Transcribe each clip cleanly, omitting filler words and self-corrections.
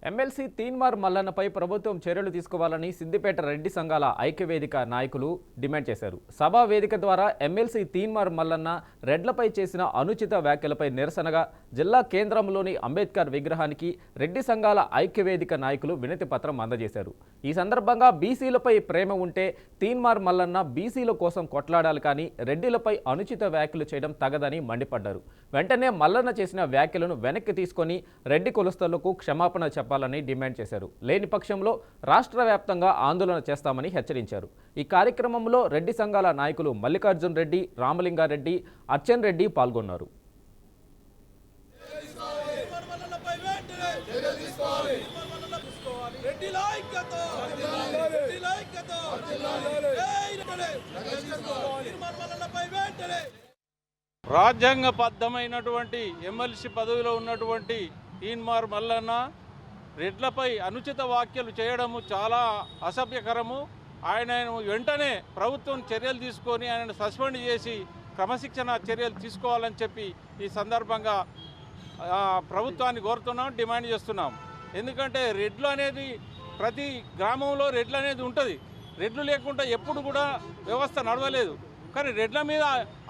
MLC Teenmar మల్లన్నపై ప్రభుత్వం చర్యలు తీసుకోవాలని సిద్దిపేట రెడ్డి సంఘాల ఐక్యవేదిక నాయకులు డిమాండ్ చేశారు. సభా వేదిక ద్వారా ఎమ్మెల్సీ తీన్మార్ మల్లన్న రెడ్లపై చేసిన అనుచిత వ్యాఖ్యలపై నిరసనగా జిల్లా కేంద్రంలోని అంబేద్కర్ విగ్రహానికి రెడ్డి సంఘాల ఐక్యవేదిక నాయకులు వినతి పత్రం అందజేశారు. ఈ సందర్భంగా బీసీలపై ప్రేమ ఉంటే తీన్మార్ మల్లన్న బీసీల కోసం కొట్లాడాలి కానీ రెడ్డిలపై అనుచిత వ్యాఖ్యలు చేయడం తగదని మండిపడ్డారు. వెంటనే మల్లన్న చేసిన వ్యాఖ్యలను వెనక్కి తీసుకొని రెడ్డి కులస్తులకు క్షమాపణ చెప్పాలని డిమాండ్ చేశారు. లేని పక్షంలో రాష్ట్ర వ్యాప్తంగా ఆందోళన చేస్తామని హెచ్చరించారు. ఈ కార్యక్రమంలో రెడ్డి సంఘాల నాయకులు మల్లికార్జున్ రెడ్డి, రామలింగారెడ్డి, అర్చన్ రెడ్డి పాల్గొన్నారు. రాజ్యాంగబద్ధమైనటువంటి ఎమ్మెల్సీ పదవిలో ఉన్నటువంటి తీన్మార్ మల్లన్న రెడ్లపై అనుచిత వ్యాఖ్యలు చేయడము చాలా అసభ్యకరము. ఆయనను వెంటనే ప్రభుత్వం చర్యలు తీసుకొని ఆయనను సస్పెండ్ చేసి క్రమశిక్షణ చర్యలు తీసుకోవాలని చెప్పి ఈ సందర్భంగా ప్రభుత్వాన్ని కోరుతున్నాం, డిమాండ్ చేస్తున్నాం. ఎందుకంటే రెడ్లు అనేది ప్రతి గ్రామంలో రెడ్లు అనేది ఉంటుంది. రెడ్లు లేకుండా ఎప్పుడు కూడా వ్యవస్థ నడవలేదు. కానీ రెడ్ల మీద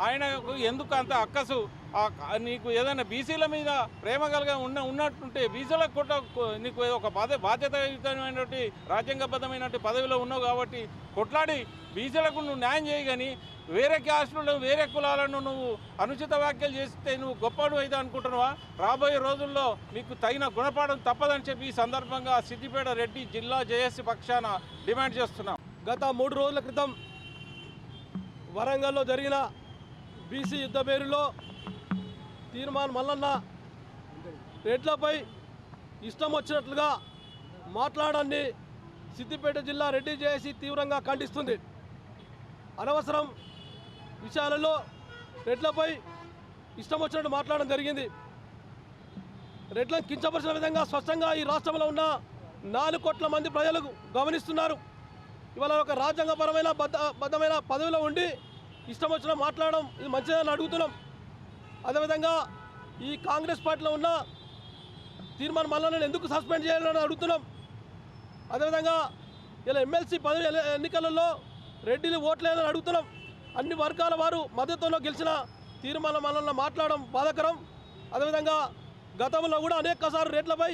ఆయనకు ఎందుకు అంత అక్కసు? నీకు ఏదైనా బీసీల మీద ప్రేమ కలిగా ఉన్నట్టుంటే బీసీలకు కూడా నీకు ఒక బాధ్యతాయుతమైనటువంటి రాజ్యాంగబద్ధమైనటువంటి పదవిలో ఉన్నావు కాబట్టి కొట్లాడి బీసీలకు నువ్వు న్యాయం చేయి. కానీ వేరే క్యాస్టులను వేరే కులాలను నువ్వు అనుచిత వ్యాఖ్యలు చేస్తే నువ్వు గొప్పడు అయితే అనుకుంటున్నావా? రాబోయే రోజుల్లో నీకు తగిన గుణపాఠం తప్పదని చెప్పి ఈ సందర్భంగా సిద్దిపేట రెడ్డి జిల్లా జేఏసీ పక్షాన డిమాండ్ చేస్తున్నాం. గత 3 రోజుల క్రితం వరంగల్లో జరిగిన బీసీ యుద్ధ పేరులో తీన్మార్ మల్లన్న రెడ్లపై ఇష్టం వచ్చినట్లుగా మాట్లాడాన్ని సిద్దిపేట జిల్లా రెడ్డి జేఏసీ తీవ్రంగా ఖండిస్తుంది. అనవసరం విషయాలలో రెడ్లపై ఇష్టం వచ్చినట్టు మాట్లాడడం జరిగింది. రెడ్లను కించపరిచిన విధంగా స్పష్టంగా ఈ రాష్ట్రంలో ఉన్న 4 కోట్ల మంది ప్రజలు గమనిస్తున్నారు. ఇవాళ ఒక రాజ్యాంగపరమైన బద్ధమైన పదవిలో ఉండి ఇష్టం వచ్చిన మాట్లాడడం ఇది మంచిదని అడుగుతున్నాం. అదేవిధంగా ఈ కాంగ్రెస్ పార్టీలో ఉన్న తీన్మార్ మల్లన్నను ఎందుకు సస్పెండ్ చేయాలని అడుగుతున్నాం. అదేవిధంగా ఇలా ఎమ్మెల్సీ పదవి ఎన్నికలలో రెడ్డిలు ఓట్లేదని అడుగుతున్నాం. అన్ని వర్గాల వారు మద్దతులో గెలిచిన తీన్మార్ మల్లన్న మాట్లాడడం బాధాకరం. అదేవిధంగా గతంలో కూడా అనేకసార్లు రెడ్లపై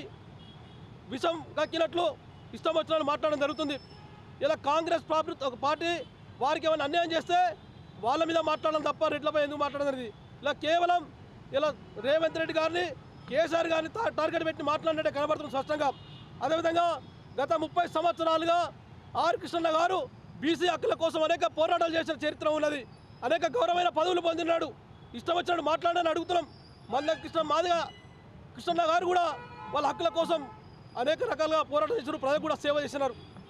విషం కక్కినట్లు ఇష్టం వచ్చినట్లు మాట్లాడడం జరుగుతుంది. ఇలా కాంగ్రెస్ పార్టీ వారికి ఏమైనా అన్యాయం చేస్తే వాళ్ళ మీద మాట్లాడడం తప్ప రెడ్లపై ఎందుకు మాట్లాడడం జరిగింది. ఇలా కేవలం ఇలా రేవంత్ రెడ్డి గారిని, కేసీఆర్ గారిని టార్గెట్ పెట్టి మాట్లాడినట్టే కనబడుతుంది స్పష్టంగా. అదేవిధంగా గత 30 సంవత్సరాలుగా ఆర్ కృష్ణన్న గారు బీసీ హక్కుల కోసం అనేక పోరాటాలు చేసిన చరిత్ర ఉన్నది. అనేక గౌరవమైన పదవులు పొందినాడు. ఇష్టం వచ్చినట్టు మాట్లాడాలని అడుగుతున్నాం. మాదిగా కృష్ణన్న గారు కూడా వాళ్ళ హక్కుల కోసం అనేక రకాలుగా పోరాటం చేసిన, ప్రజలు కూడా సేవ చేసినారు.